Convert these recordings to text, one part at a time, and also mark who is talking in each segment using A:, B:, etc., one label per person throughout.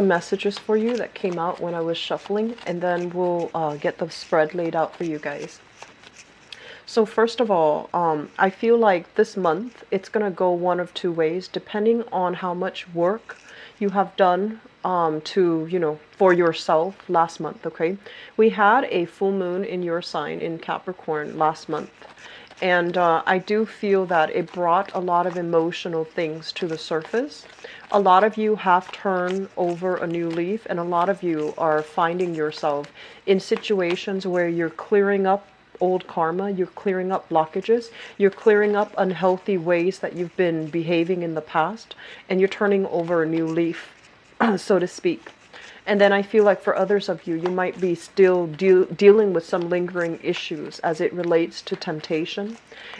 A: messages for you that came out when I was shuffling, and then we'll get the spread laid out for you guys. So first of all, I feel like this month it's going to go one of two ways, depending on how much work you have done for yourself last month, okay? We had a full moon in your sign in Capricorn last month. And I do feel that it brought a lot of emotional things to the surface. A lot of you have turned over a new leaf, and a lot of you are finding yourself in situations where you're clearing up old karma, you're clearing up blockages, you're clearing up unhealthy ways that you've been behaving in the past, and you're turning over a new leaf, so to speak. And then I feel like for others of you, you might be still dealing with some lingering issues as it relates to temptation,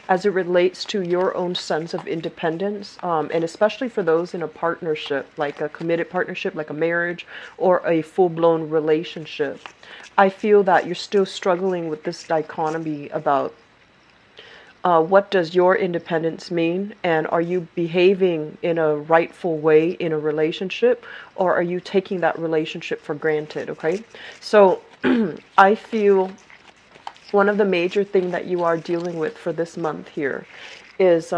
A: as it relates to your own sense of independence, and especially for those in a partnership, like a committed partnership, like a marriage or a full-blown relationship. I feel that you're still struggling with this dichotomy about what does your independence mean, and are you behaving in a rightful way in a relationship, or are you taking that relationship for granted? Okay, so I feel one of the major things that you are dealing with for this month here is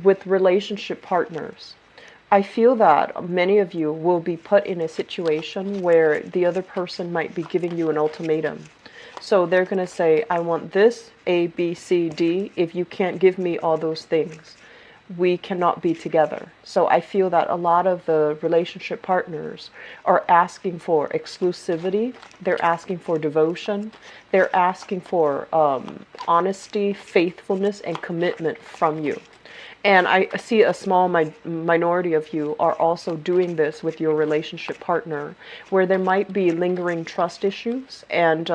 A: with relationship partners. I feel that many of you will be put in a situation where the other person might be giving you an ultimatum. So they're going to say, I want this, A, B, C, D. If you can't give me all those things, we cannot be together. So I feel that a lot of the relationship partners are asking for exclusivity. They're asking for devotion. They're asking for honesty, faithfulness, and commitment from you. And I see a small minority of you are also doing this with your relationship partner, where there might be lingering trust issues, and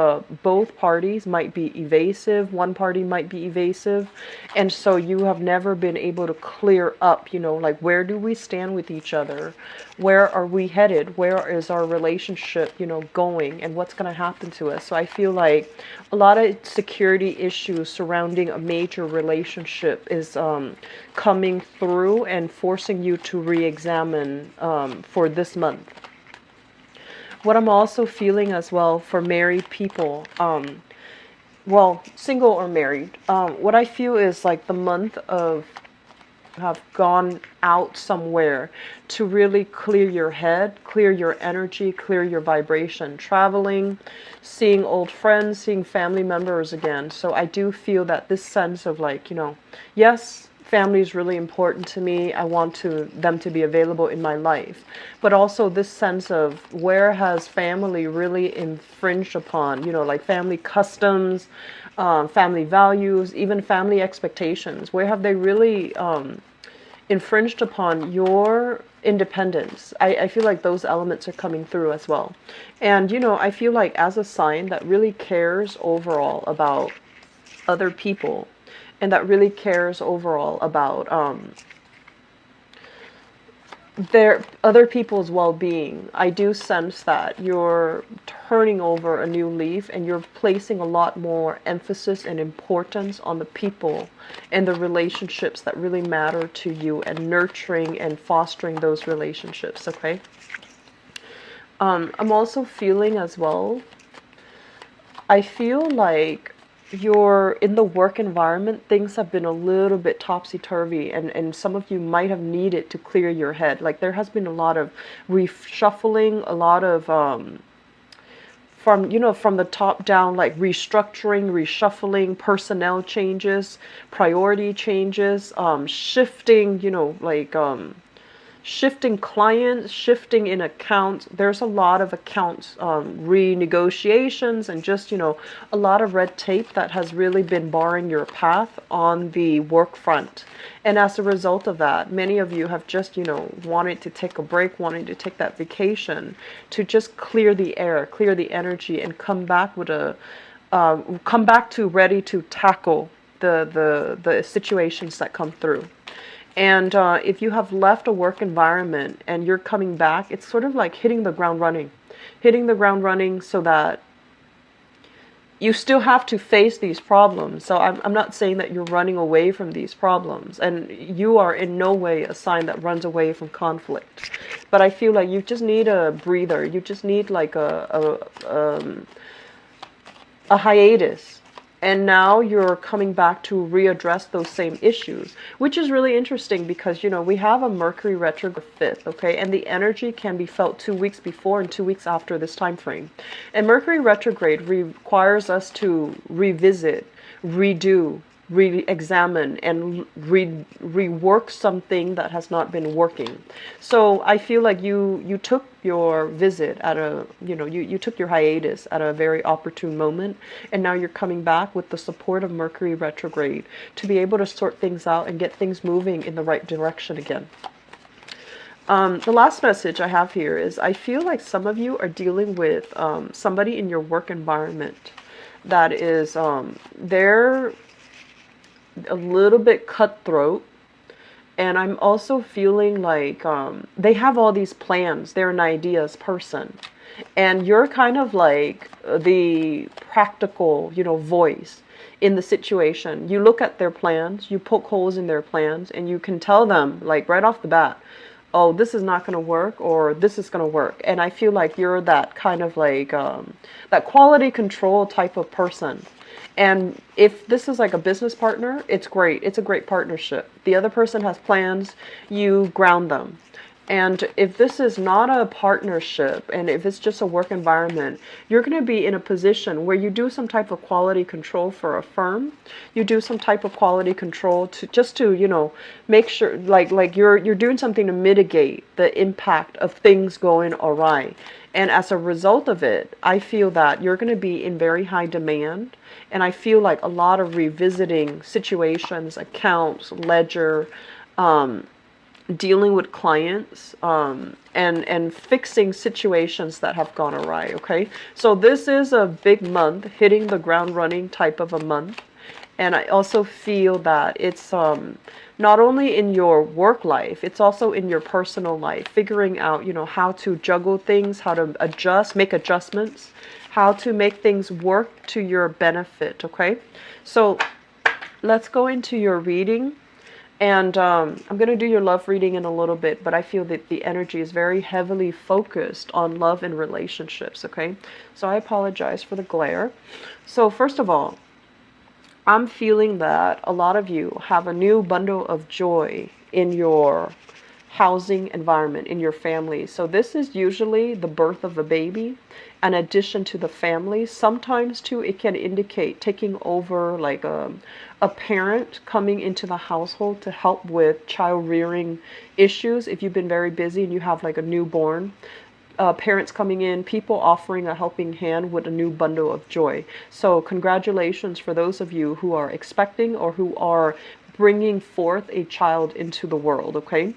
A: both parties might be evasive. One party might be evasive. And so you have never been able to clear up, like, where do we stand with each other? Where are we headed? Where is our relationship, going? And what's going to happen to us? So I feel like a lot of security issues surrounding a major relationship is coming through and forcing you to re-examine for this month. What I'm also feeling as well for married people, well, single or married, what I feel is like the month of have gone out somewhere to really clear your head, clear your energy, clear your vibration, traveling, seeing old friends, seeing family members again. So I do feel that this sense of like, yes, family is really important to me. I want them to be available in my life. But also this sense of where has family really infringed upon, like family customs, family values, even family expectations. Where have they really infringed upon your independence? I feel like those elements are coming through as well. And, I feel like as a sign that really cares overall about other people, and that really cares overall about their other people's well-being, I do sense that you're turning over a new leaf, and you're placing a lot more emphasis and importance on the people and the relationships that really matter to you, and nurturing and fostering those relationships. Okay, I'm also feeling as well, I feel like you're in the work environment, things have been a little bit topsy-turvy, and some of you might have needed to clear your head. Like there has been a lot of reshuffling, a lot of from the top down, like restructuring, reshuffling, personnel changes, priority changes, shifting, shifting clients, shifting in accounts. There's a lot of accounts renegotiations, and just, a lot of red tape that has really been barring your path on the work front. And as a result of that, many of you have just, wanted to take a break, wanting to take that vacation to just clear the air, clear the energy, and come back with come back to ready to tackle the situations that come through. And if you have left a work environment and you're coming back, it's sort of like hitting the ground running so that you still have to face these problems. So I'm not saying that you're running away from these problems, and you are in no way a sign that runs away from conflict. But I feel like you just need a breather. You just need like a hiatus. And now you're coming back to readdress those same issues, which is really interesting because, you know, we have a Mercury retrograde 5th, okay? And the energy can be felt 2 weeks before and 2 weeks after this time frame. And Mercury retrograde requires us to revisit, redo, re-examine, and rework something that has not been working. So I feel like you took your visit at a, you know, you took your hiatus at a very opportune moment, and now you're coming back with the support of Mercury retrograde to be able to sort things out and get things moving in the right direction again. The last message I have here is I feel like some of you are dealing with somebody in your work environment that is they're a little bit cutthroat, and I'm also feeling like they have all these plans. They're an ideas person, and you're kind of like the practical, you know, voice in the situation. You look at their plans, you poke holes in their plans, and you can tell them like right off the bat, oh, this is not going to work, or this is going to work. And I feel like you're that kind of like that quality control type of person. And if this is like a business partner, it's great. It's a great partnership. The other person has plans, you ground them. And if this is not a partnership, and if it's just a work environment, you're going to be in a position where you do some type of quality control for a firm. You do some type of quality control to just to, you know, make sure like you're doing something to mitigate the impact of things going awry. And as a result of it, I feel that you're going to be in very high demand. And I feel like a lot of revisiting situations, accounts, ledger, dealing with clients, and fixing situations that have gone awry, okay? So this is a big month, hitting the ground running type of a month. And I also feel that it's not only in your work life, it's also in your personal life, figuring out, you know, how to juggle things, how to adjust, make adjustments, how to make things work to your benefit, okay? So let's go into your reading. And I'm going to do your love reading in a little bit, but I feel that the energy is very heavily focused on love and relationships, okay? So I apologize for the glare. So first of all, I'm feeling that a lot of you have a new bundle of joy in your housing environment, in your family. So this is usually the birth of a baby, an addition to the family. Sometimes too, it can indicate taking over like a parent coming into the household to help with child rearing issues. If you've been very busy and you have like a newborn, parents coming in, people offering a helping hand with a new bundle of joy. So congratulations for those of you who are expecting or who are bringing forth a child into the world, okay?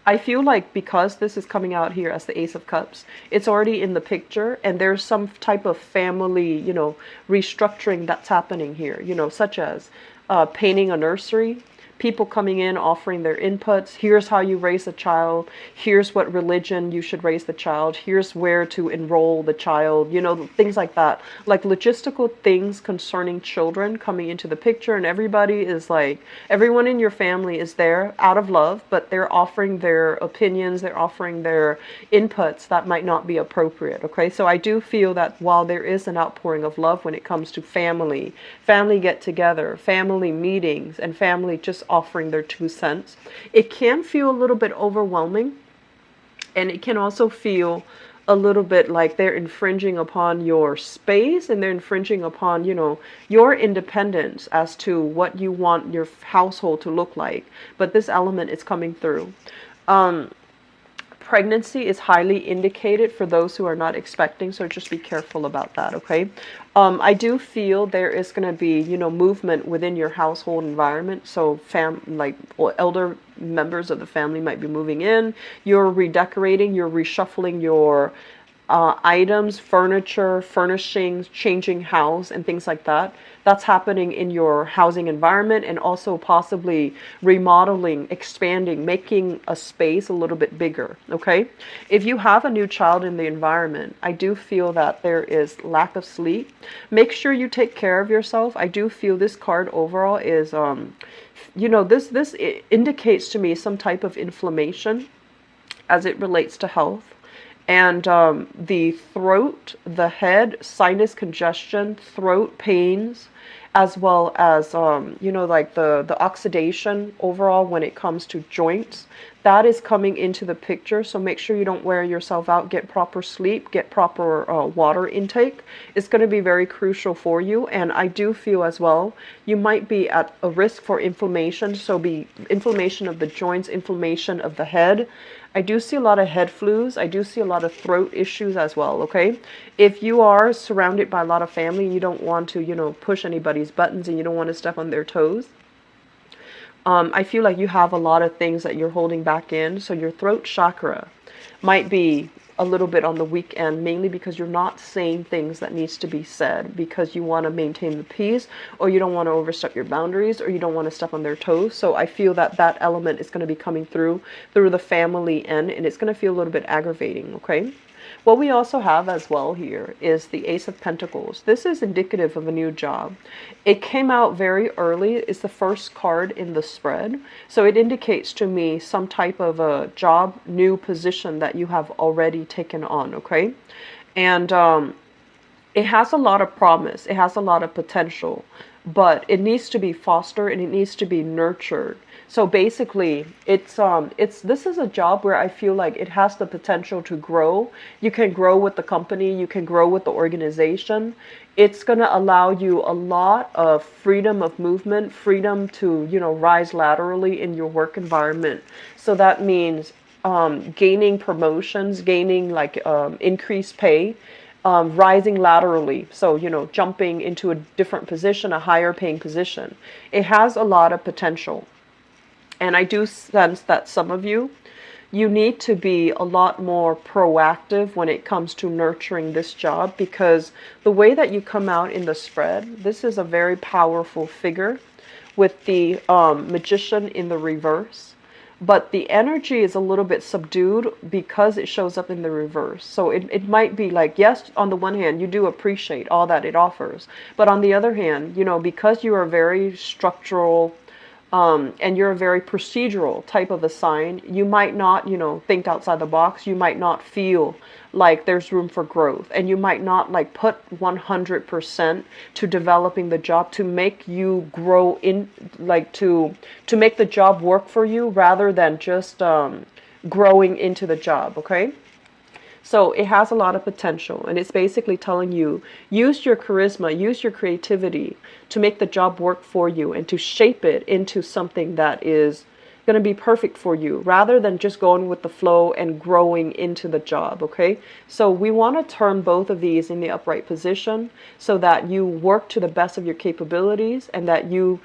A: I feel like because this is coming out here as the Ace of Cups, it's already in the picture, and there's some type of family, you know, restructuring that's happening here, you know, such as painting a nursery, people coming in offering their inputs. Here's how you raise a child. Here's what religion you should raise the child. Here's where to enroll the child. You know, things like that. Like logistical things concerning children coming into the picture. And everybody is like, everyone in your family is there out of love, but they're offering their opinions. They're offering their inputs that might not be appropriate. Okay, so I do feel that while there is an outpouring of love when it comes to family get together, family meetings, and family just offering their 2 cents, it can feel a little bit overwhelming, and it can also feel a little bit like they're infringing upon your space, and they're infringing upon, you know, your independence as to what you want your household to look like. But this element is coming through. Pregnancy is highly indicated for those who are not expecting, so just be careful about that, okay? I do feel there is going to be, you know, movement within your household environment. So elder members of the family might be moving in. You're redecorating, you're reshuffling your items, furniture, furnishings, changing house, and things like that. That's happening in your housing environment, and also possibly remodeling, expanding, making a space a little bit bigger. Okay. If you have a new child in the environment, I do feel that there is lack of sleep. Make sure you take care of yourself. I do feel this card overall is, this indicates to me some type of inflammation as it relates to health. And the throat, the head, sinus congestion, throat pains, as well as, like the oxidation overall when it comes to joints, that is coming into the picture. So make sure you don't wear yourself out. Get proper sleep, get proper water intake. It's going to be very crucial for you. And I do feel as well, you might be at a risk for inflammation. So be inflammation of the joints, inflammation of the head. I do see a lot of head flus. I do see a lot of throat issues as well, okay? If you are surrounded by a lot of family and you don't want to, push anybody's buttons and you don't want to step on their toes, I feel like you have a lot of things that you're holding back in. So your throat chakra might be a little bit on the weak end, mainly because you're not saying things that needs to be said because you want to maintain the peace, or you don't want to overstep your boundaries, or you don't want to step on their toes. So I feel that that element is going to be coming through the family end, and it's going to feel a little bit aggravating, okay? What we also have as well here is the Ace of Pentacles. This is indicative of a new job. It came out very early. It's the first card in the spread. So it indicates to me some type of a job, new position that you have already taken on, okay? And it has a lot of promise. It has a lot of potential, but it needs to be fostered and it needs to be nurtured. So basically, this is a job where I feel like it has the potential to grow. You can grow with the company, you can grow with the organization. It's going to allow you a lot of freedom of movement, freedom to, rise laterally in your work environment. So that means gaining promotions, gaining increased pay, rising laterally. So, jumping into a different position, a higher paying position. It has a lot of potential. And I do sense that some of you need to be a lot more proactive when it comes to nurturing this job, because the way that you come out in the spread, this is a very powerful figure with the Magician in the reverse. But the energy is a little bit subdued because it shows up in the reverse. So it might be like, yes, on the one hand, you do appreciate all that it offers. But on the other hand, because you are very structural, and you're a very procedural type of a sign, you might not, think outside the box. You might not feel like there's room for growth, and you might not put 100% to developing the job to make you grow in, to make the job work for you rather than just growing into the job, okay? So it has a lot of potential, and it's basically telling you, use your charisma, use your creativity to make the job work for you and to shape it into something that is going to be perfect for you rather than just going with the flow and growing into the job, okay? So we want to turn both of these in the upright position so that you work to the best of your capabilities and that you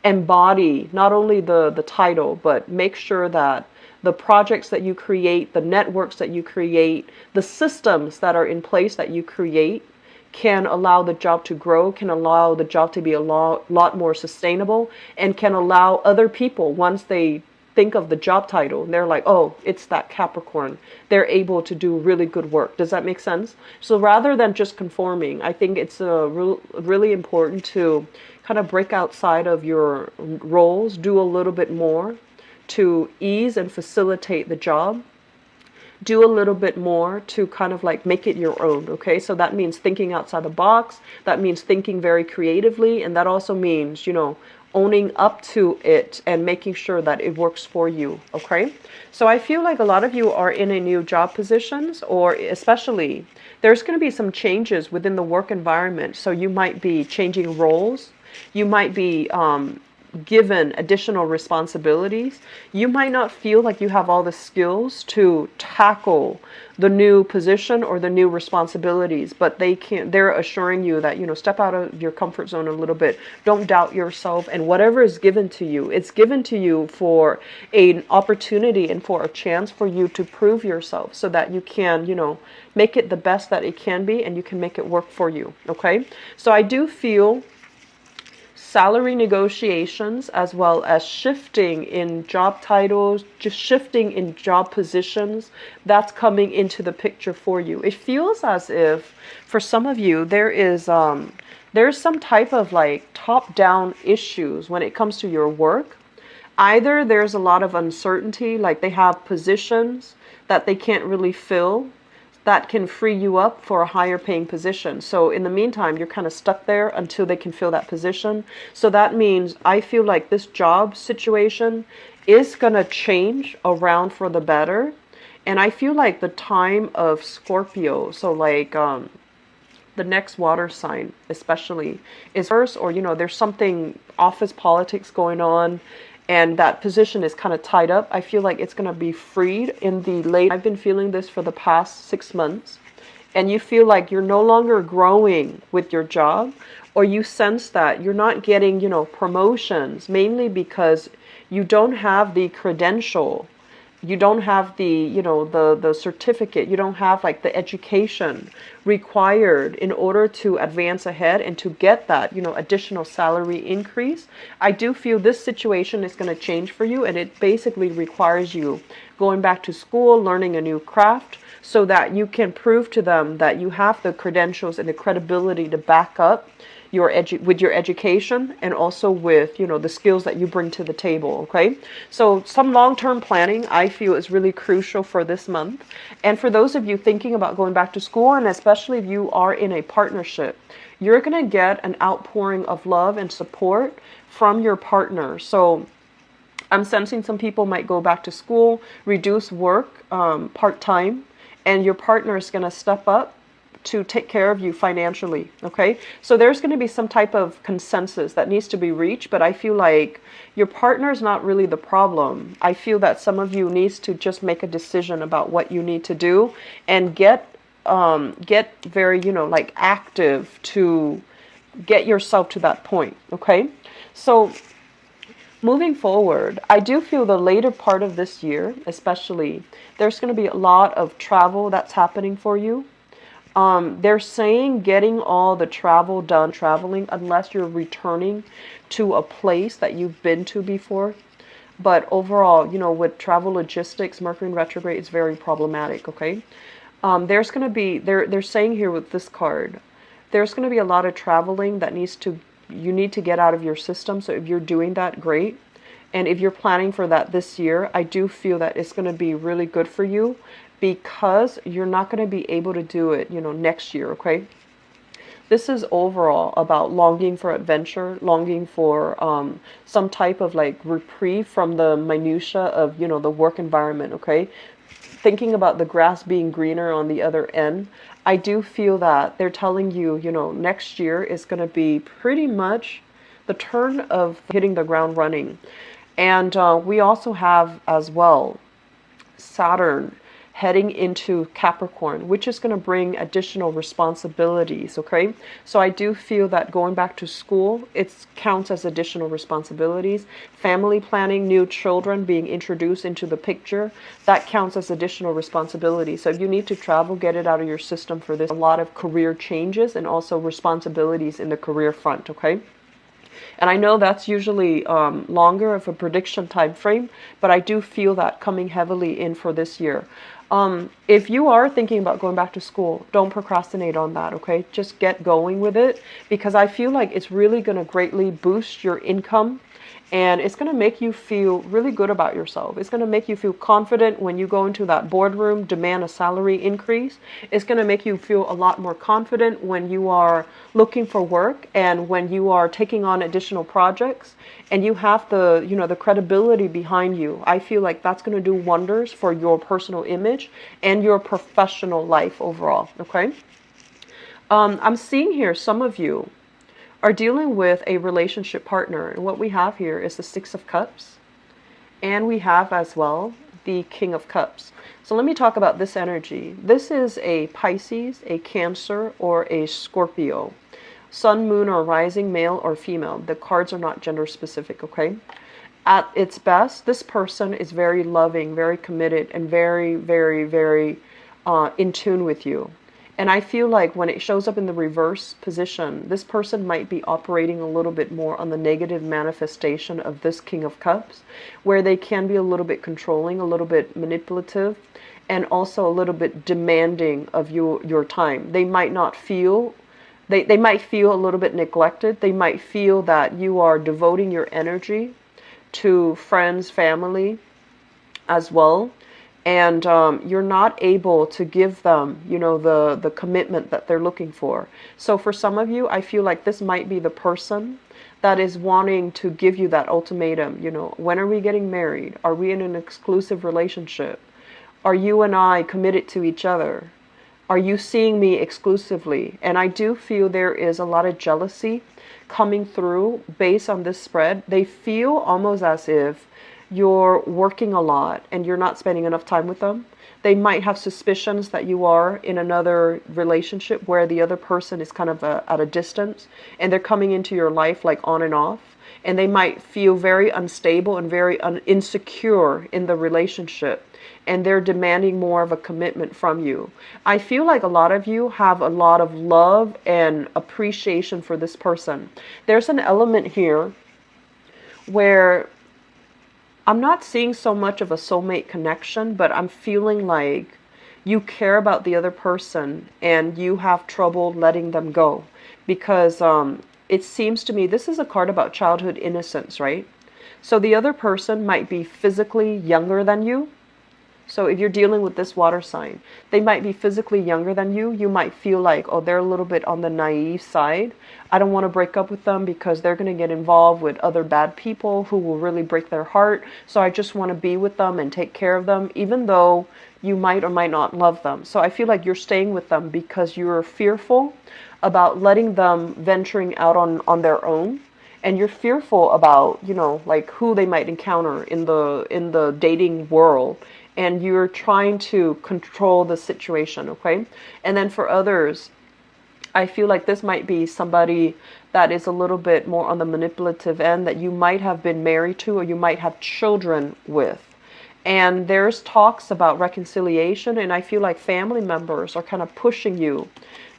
A: embody not only the title, but make sure that the projects that you create, the networks that you create, the systems that are in place that you create can allow the job to grow, can allow the job to be a lot more sustainable, and can allow other people, once they think of the job title, they're like, oh, it's that Capricorn. They're able to do really good work. Does that make sense? So rather than just conforming, I think it's really important to kind of break outside of your roles, do a little bit more to ease and facilitate the job, do a little bit more to kind of make it your own, okay? So that means thinking outside the box, that means thinking very creatively, and that also means, owning up to it and making sure that it works for you, okay? So I feel like a lot of you are in a new job positions, or especially there's going to be some changes within the work environment. So you might be changing roles, you might be given additional responsibilities, you might not feel like you have all the skills to tackle the new position or the new responsibilities, but they're assuring you that, step out of your comfort zone a little bit. Don't doubt yourself, and whatever is given to you, it's given to you for an opportunity and for a chance for you to prove yourself so that you can, make it the best that it can be, and you can make it work for you. Okay. So I do feel salary negotiations, as well as shifting in job titles, just shifting in job positions, that's coming into the picture for you. It feels as if for some of you there's some type of like top-down issues when it comes to your work. Either there's a lot of uncertainty, like they have positions that they can't really fill that can free you up for a higher paying position. So in the meantime, you're kind of stuck there until they can fill that position. So that means I feel like this job situation is going to change around for the better. And I feel like the time of Scorpio, so like the next water sign especially, is first, or there's something office politics going on, and that position is kind of tied up. I feel like it's going to be freed in the late. I've been feeling this for the past 6 months, and you feel like you're no longer growing with your job, or you sense that you're not getting, promotions, mainly because you don't have the credential. You don't have the, the certificate. You don't have like the education required in order to advance ahead and to get that, additional salary increase. I do feel this situation is going to change for you, and it basically requires you going back to school, learning a new craft, so that you can prove to them that you have the credentials and the credibility to back up with your education, and also with the skills that you bring to the table. Okay, so some long-term planning I feel is really crucial for this month. And for those of you thinking about going back to school, and especially if you are in a partnership, you're going to get an outpouring of love and support from your partner. So I'm sensing some people might go back to school, reduce work part-time, and your partner is going to step up to take care of you financially. Okay, so there's going to be some type of consensus that needs to be reached, but I feel like your partner is not really the problem. I feel that some of you needs to just make a decision about what you need to do, and get very like active to get yourself to that point. Okay, so moving forward, I do feel the later part of this year especially, there's going to be a lot of travel that's happening for you. They're saying getting all the travel done, traveling, unless you're returning to a place that you've been to before. But overall, with travel logistics, Mercury in retrograde is very problematic. Okay, there's going to be, they're saying here with this card, there's going to be a lot of traveling that you need to get out of your system. So if you're doing that, great. And if you're planning for that this year, I do feel that it's going to be really good for you, because you're not going to be able to do it, next year. Okay, this is overall about longing for adventure, longing for some type of like reprieve from the minutia of the work environment. Okay, thinking about the grass being greener on the other end. I do feel that they're telling you, next year is going to be pretty much the turn of hitting the ground running. And we also have as well Saturn heading into Capricorn, which is going to bring additional responsibilities. Okay, so I do feel that going back to school, it counts as additional responsibilities. Family planning, new children being introduced into the picture, that counts as additional responsibilities. So if you need to travel, get it out of your system for this. A lot of career changes and also responsibilities in the career front. Okay, and I know that's usually longer of a prediction time frame, but I do feel that coming heavily in for this year. If you are thinking about going back to school, don't procrastinate on that. Okay, just get going with it, because I feel like it's really going to greatly boost your income, and it's going to make you feel really good about yourself. It's going to make you feel confident when you go into that boardroom, demand a salary increase. It's going to make you feel a lot more confident when you are looking for work, and when you are taking on additional projects, and you have the, the credibility behind you. I feel like that's going to do wonders for your personal image and your professional life overall. Okay, I'm seeing here some of you are dealing with a relationship partner. And what we have here is the Six of Cups. And we have as well the King of Cups. So let me talk about this energy. This is a Pisces, a Cancer, or a Scorpio. Sun, moon, or rising, male or female. The cards are not gender specific, okay? At its best, this person is very loving, very committed, and very, very, very in tune with you. And I feel like when it shows up in the reverse position, this person might be operating a little bit more on the negative manifestation of this King of Cups, where they can be a little bit controlling, a little bit manipulative, and also a little bit demanding of your time. They might not feel, they might feel a little bit neglected. They might feel that you are devoting your energy to friends, family as well. And you're not able to give them, you know, the commitment that they're looking for. So for some of you, I feel like this might be the person that is wanting to give you that ultimatum. You know, when are we getting married? Are we in an exclusive relationship? Are you and I committed to each other? Are you seeing me exclusively? And I do feel there is a lot of jealousy coming through based on this spread. They feel almost as if you're working a lot and you're not spending enough time with them. They might have suspicions that you are in another relationship where the other person is kind of at a distance and they're coming into your life like on and off. And they might feel very unstable and very insecure in the relationship. And they're demanding more of a commitment from you. I feel like a lot of you have a lot of love and appreciation for this person. There's an element here where I'm not seeing so much of a soulmate connection, but I'm feeling like you care about the other person and you have trouble letting them go. Because it seems to me, this is a card about childhood innocence, right? So the other person might be physically younger than you. So if you're dealing with this water sign, they might be physically younger than you. You might feel like, oh, they're a little bit on the naive side. I don't want to break up with them because they're going to get involved with other bad people who will really break their heart. So I just want to be with them and take care of them, even though you might or might not love them. So I feel like you're staying with them because you're fearful about letting them venturing out on their own. And you're fearful about, you know, like who they might encounter in the dating world. And you're trying to control the situation, okay? And then for others, I feel like this might be somebody that is a little bit more on the manipulative end that you might have been married to or you might have children with. And there's talks about reconciliation, and I feel like family members are kind of pushing you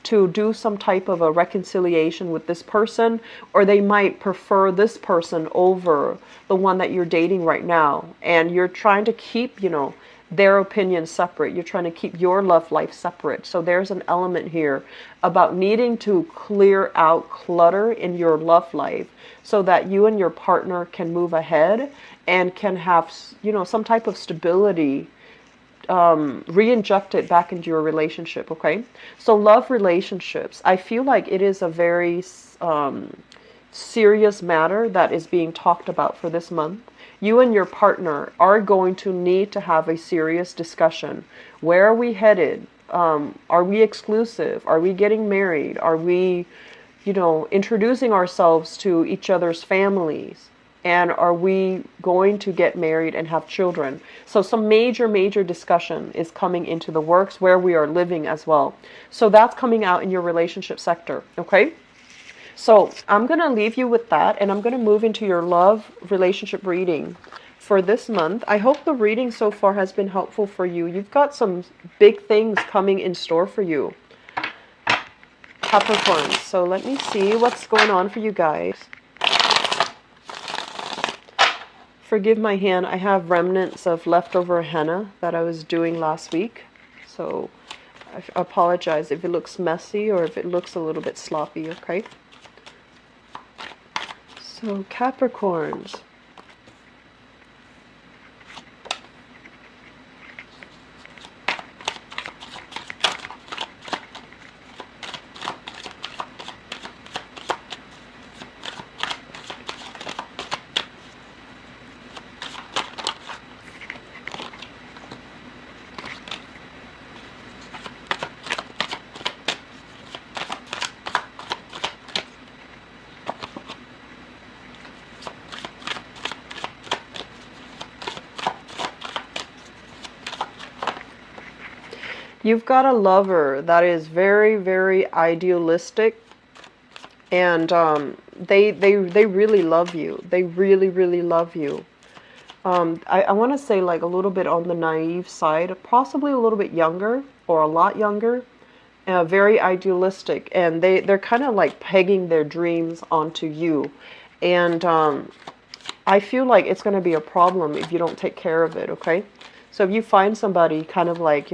A: to do some type of a reconciliation with this person, or they might prefer this person over the one that you're dating right now. And you're trying to keep, you know, their opinion separate. You're trying to keep your love life separate. So there's an element here about needing to clear out clutter in your love life so that you and your partner can move ahead and can have, you know, some type of stability re-inject it back into your relationship, okay? So love relationships, I feel like it is a very serious matter that is being talked about for this month. You and your partner are going to need to have a serious discussion. Where are we headed? Are we exclusive? Are we getting married? Are we, you know, introducing ourselves to each other's families? And are we going to get married and have children? So some major discussion is coming into the works where we are living as well. So that's coming out in your relationship sector, okay? So I'm going to leave you with that, and I'm going to move into your love relationship reading for this month. I hope the reading so far has been helpful for you. You've got some big things coming in store for you, Capricorn. So let me see what's going on for you guys. Forgive my hand, I have remnants of leftover henna that I was doing last week. So I apologize if it looks messy or if it looks a little bit sloppy, okay? So Capricorns. You've got a lover that is very, very idealistic, and they really love you. They really, really love you. I want to say like a little bit on the naive side, possibly a little bit younger or a lot younger, very idealistic, and they're kind of like pegging their dreams onto you. And I feel like it's going to be a problem if you don't take care of it, okay? So if you find somebody kind of like,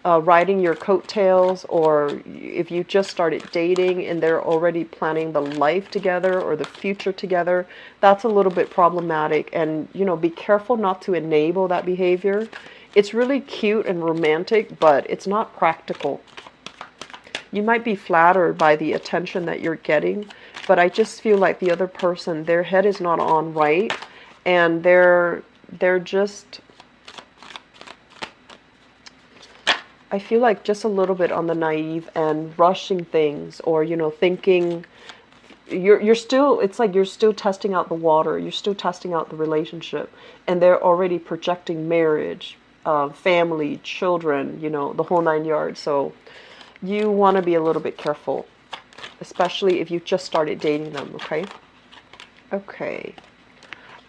A: riding your coattails, or if you just started dating and they're already planning the life together or the future together, that's a little bit problematic. And, be careful not to enable that behavior. It's really cute and romantic, but it's not practical. You might be flattered by the attention that you're getting, but I just feel like the other person, their head is not on right, and they're just, I feel like just a little bit on the naive and rushing things, or thinking you're still, it's like you're still testing out the water, you're still testing out the relationship, and they're already projecting marriage, family, children, the whole 9 yards. So you want to be a little bit careful, especially if you just started dating them, okay? Okay.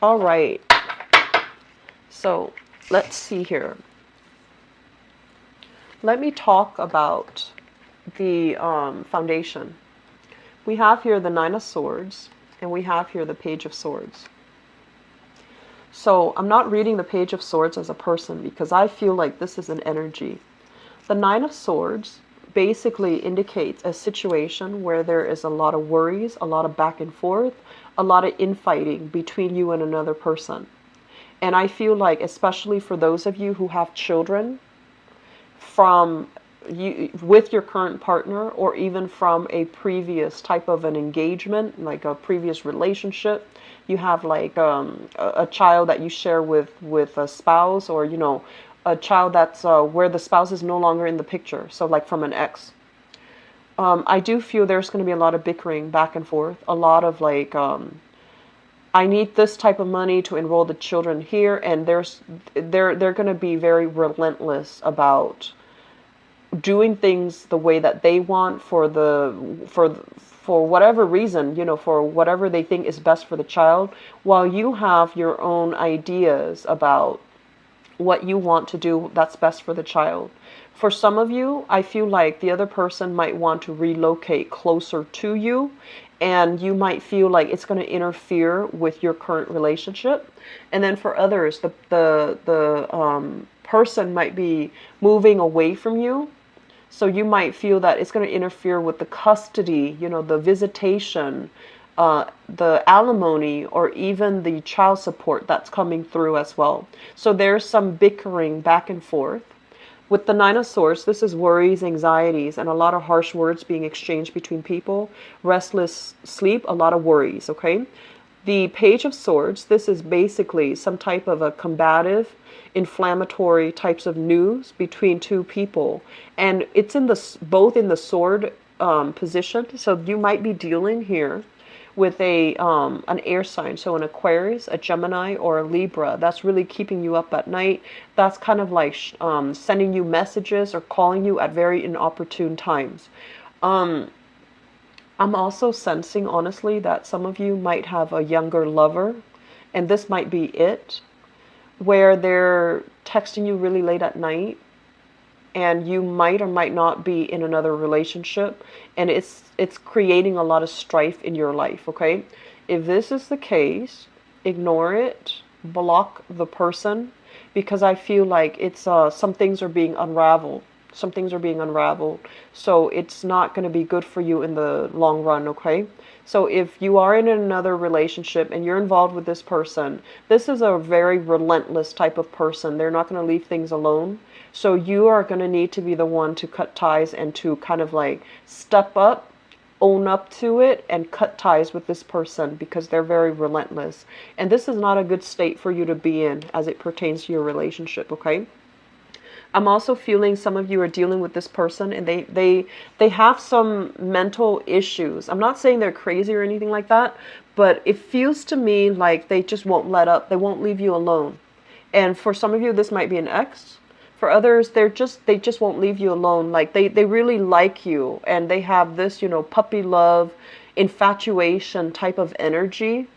A: All right. So let's see here. Let me talk about the foundation. We have here the Nine of Swords, and we have here the Page of Swords. So I'm not reading the Page of Swords as a person, because I feel like this is an energy. The Nine of Swords basically indicates a situation where there is a lot of worries, a lot of back and forth, a lot of infighting between you and another person. And I feel like, especially for those of you who have children, from you with your current partner, or even from a previous type of an engagement, like a previous relationship, you have like a child that you share with a spouse, or a child that's where the spouse is no longer in the picture, so like from an ex. I do feel there's going to be a lot of bickering back and forth, a lot of like, I need this type of money to enroll the children here, and they're going to be very relentless about doing things the way that they want, for whatever reason, for whatever they think is best for the child, while you have your own ideas about what you want to do that's best for the child. For some of you, I feel like the other person might want to relocate closer to you, and you might feel like it's going to interfere with your current relationship. And then for others, the person might be moving away from you. So you might feel that it's going to interfere with the custody, the visitation, the alimony, or even the child support that's coming through as well. So there's some bickering back and forth. With the Nine of Swords, this is worries, anxieties, and a lot of harsh words being exchanged between people. Restless sleep, a lot of worries, okay? The Page of Swords, this is basically some type of a combative, inflammatory types of news between two people, and it's in both in the sword position. So you might be dealing here with an air sign, so an Aquarius, a Gemini, or a Libra. That's really keeping you up at night. That's kind of like sending you messages or calling you at very inopportune times. I'm also sensing, honestly, that some of you might have a younger lover, and this might be it, where they're texting you really late at night, and you might or might not be in another relationship, and it's creating a lot of strife in your life, okay? If this is the case, ignore it, block the person, because I feel like it's some things are being unraveled. Some things are being unraveled, so it's not going to be good for you in the long run, okay? So if you are in another relationship and you're involved with this person, this is a very relentless type of person. They're not going to leave things alone. So you are going to need to be the one to cut ties and to kind of like step up, own up to it, and cut ties with this person, because they're very relentless. And this is not a good state for you to be in as it pertains to your relationship, okay? I'm also feeling some of you are dealing with this person, and they have some mental issues. I'm not saying they're crazy or anything like that, but it feels to me like they just won't let up. They won't leave you alone. And for some of you, this might be an ex. For others, they just won't leave you alone. Like they really like you, and they have this, you know, puppy love, infatuation type of energy,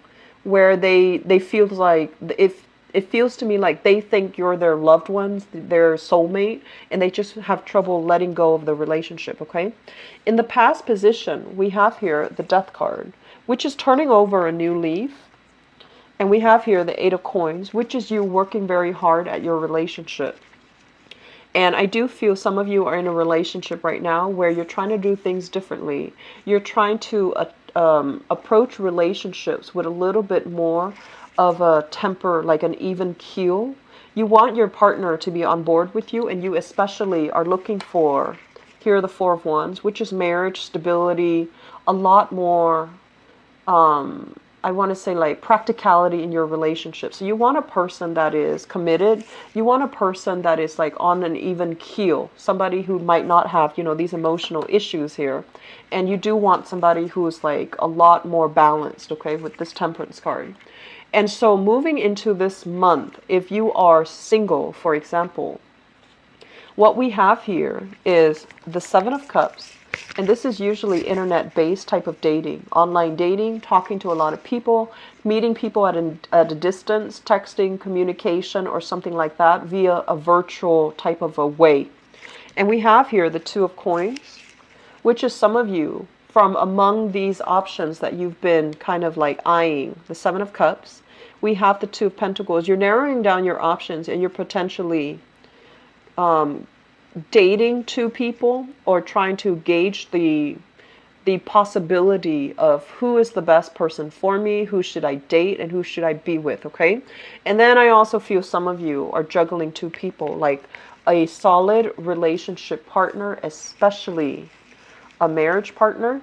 A: where they feel like, if it feels to me like they think you're their loved ones, their soulmate, and they just have trouble letting go of the relationship, okay? In the past position, we have here the Death card, which is turning over a new leaf. And we have here the Eight of Coins, which is you working very hard at your relationship. And I do feel some of you are in a relationship right now where you're trying to do things differently. You're trying to approach relationships with a little bit more of a temper, like an even keel. You want your partner to be on board with you, and you especially are looking for, here are the Four of Wands, which is marriage, stability, a lot more, I want to say, like practicality in your relationship. So you want a person that is committed. You want a person that is like on an even keel. Somebody who might not have, you know, these emotional issues here. And you do want somebody who is like a lot more balanced, okay, with this Temperance card. And so moving into this month, if you are single, for example, what we have here is the Seven of Cups. And this is usually internet-based type of dating, online dating, talking to a lot of people, meeting people at a distance, texting, communication, or something like that via a virtual type of a way. And we have here the Two of Coins, which is some of you from among these options that you've been kind of like eyeing. The Seven of Cups. We have the Two of Pentacles. You're narrowing down your options, and you're potentially dating two people, or trying to gauge the possibility of who is the best person for me, who should I date, and who should I be with, okay? And then I also feel some of you are juggling two people, like a solid relationship partner, especially a marriage partner,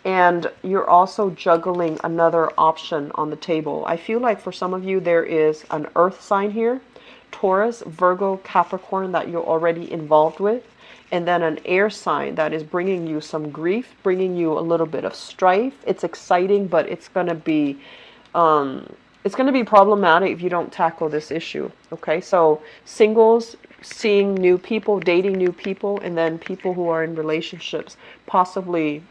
A: and you're also juggling another option on the table. I feel like for some of you there is an earth sign here, Taurus, Virgo, Capricorn, that you're already involved with, and then an air sign that is bringing you some grief, bringing you a little bit of strife. It's exciting, but it's going to be problematic if you don't tackle this issue. Okay, so singles, seeing new people, dating new people, and then people who are in relationships, possibly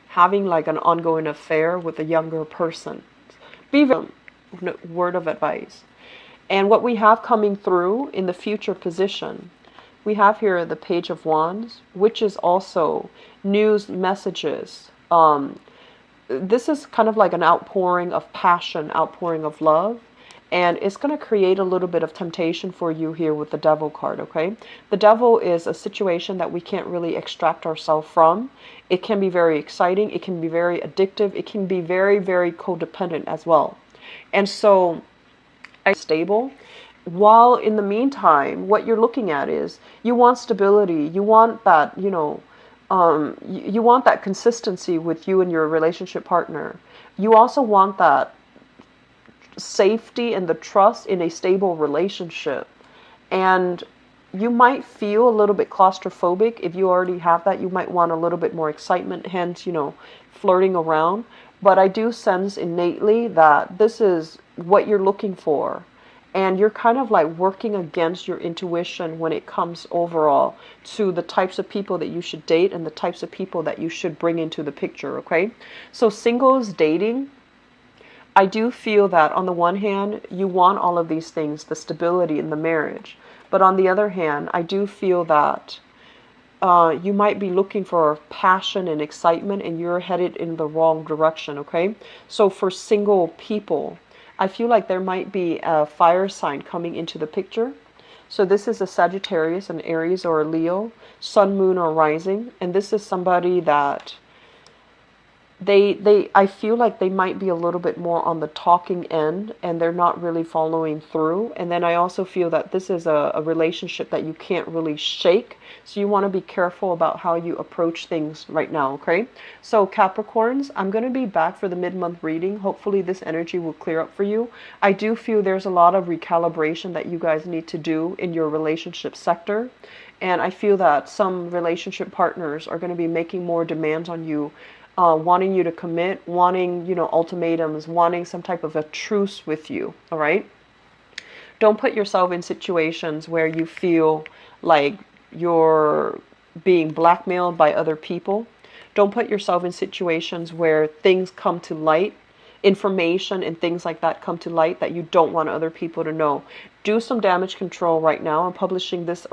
A: having like an ongoing affair with a younger person. Be very, word of advice. And what we have coming through in the future position, we have here the Page of Wands, which is also news, messages. This is kind of like an outpouring of passion, outpouring of love. And it's going to create a little bit of temptation for you here with the Devil card, okay? The Devil is a situation that we can't really extract ourselves from. It can be very exciting. It can be very addictive. It can be very, very codependent as well. And so, stable, while in the meantime what you're looking at is you want stability, you want that, you know, you want that consistency with you and your relationship partner. You also want that safety and the trust in a stable relationship. And you might feel a little bit claustrophobic. If you already have that, you might want a little bit more excitement, hence, you know, flirting around. But I do sense innately that this is what you're looking for. And you're kind of like working against your intuition when it comes overall to the types of people that you should date and the types of people that you should bring into the picture, okay? So singles dating, I do feel that on the one hand, you want all of these things, the stability in the marriage. But on the other hand, I do feel that you might be looking for passion and excitement, and you're headed in the wrong direction, okay? So for single people, I feel like there might be a fire sign coming into the picture. So this is a Sagittarius, an Aries, or a Leo, Sun, Moon, or Rising. And this is somebody that I feel like they might be a little bit more on the talking end, and they're not really following through. And then I also feel that this is a relationship that you can't really shake. So you want to be careful about how you approach things right now, okay? So Capricorns, I'm going to be back for the mid-month reading. Hopefully this energy will clear up for you. I do feel there's a lot of recalibration that you guys need to do in your relationship sector. And I feel that some relationship partners are going to be making more demands on you, wanting you to commit, wanting, you know, ultimatums, wanting some type of a truce with you, all right? Don't put yourself in situations where you feel like you're being blackmailed by other people. Don't put yourself in situations where things come to light, information and things like that come to light that you don't want other people to know. Do some damage control right now. I'm publishing this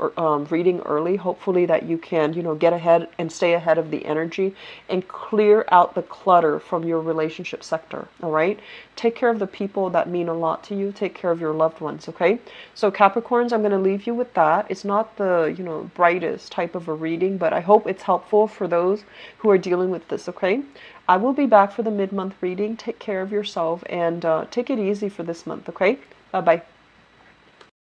A: reading early, hopefully that you can, get ahead and stay ahead of the energy and clear out the clutter from your relationship sector. All right. Take care of the people that mean a lot to you. Take care of your loved ones. Okay. So Capricorns, I'm going to leave you with that. It's not the, brightest type of a reading, but I hope it's helpful for those who are dealing with this. Okay. I will be back for the mid-month reading. Take care of yourself and take it easy for this month. Okay. Bye-bye.